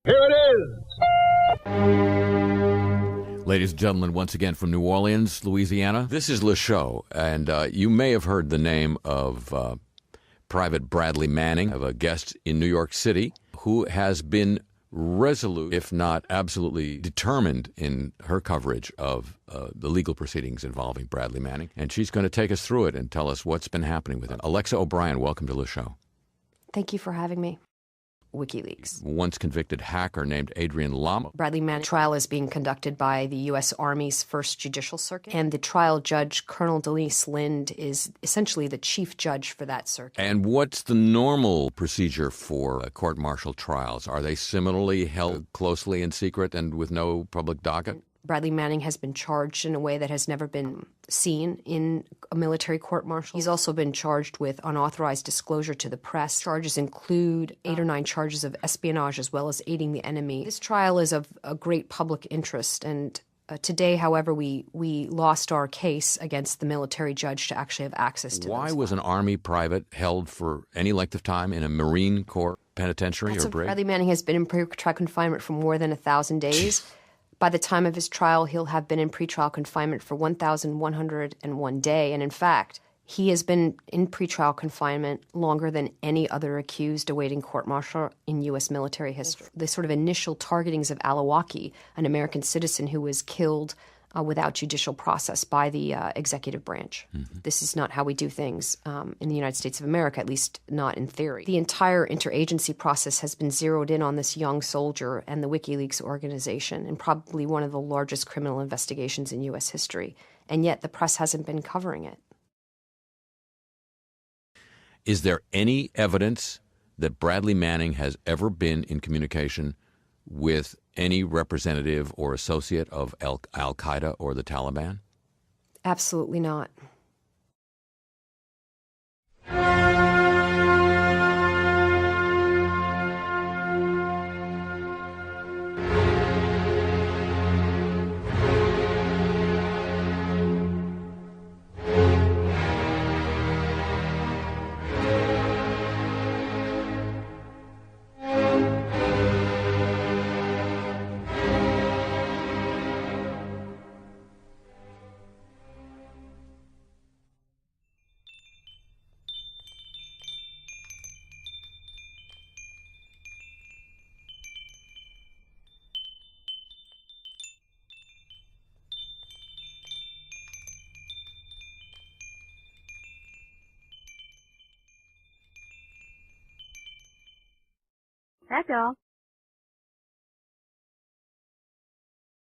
Here it is! Ladies and gentlemen, once again from New Orleans, Louisiana, this is Le Show, and you may have heard the name of Private Bradley Manning, of a guest in New York City, who has been resolute, if not absolutely determined in her coverage of the legal proceedings involving Bradley Manning. And she's going to take us through it and tell us what's been happening with it. Alexa O'Brien, welcome to Le Show. Thank you for having me. WikiLeaks. Once convicted hacker named Adrian Lama. Bradley Manning trial is being conducted by the U.S. Army's First Judicial Circuit, and the trial judge, Colonel Denise Lind, is essentially the chief judge for that circuit. And what's the normal procedure for court-martial trials? Are they similarly held closely in secret and with no public docket? Bradley Manning has been charged in a way that has never been seen in a military court-martial. He's also been charged with unauthorized disclosure to the press. Charges include 8 or 9 charges of espionage as well as aiding the enemy. This trial is of a great public interest, and today, however, we lost our case against the military judge to actually have access to Why those was an Army private held for any length of time in a Marine Corps penitentiary or brig? Bradley Manning has been in pretrial confinement for more than 1,000 days. By the time of his trial, he'll have been in pretrial confinement for 1,101 days. And in fact, he has been in pretrial confinement longer than any other accused awaiting court-martial in U.S. military history. The sort of initial targetings of Alawaki, an American citizen who was killed without judicial process by the executive branch. Mm-hmm. This is not how we do things in the United States of America, at least not in theory. The entire interagency process has been zeroed in on this young soldier and the WikiLeaks organization, and probably one of the largest criminal investigations in U.S. history. And yet the press hasn't been covering it. Is there any evidence that Bradley Manning has ever been in communication with any representative or associate of Al-Qaeda or the Taliban? Absolutely not. That's all.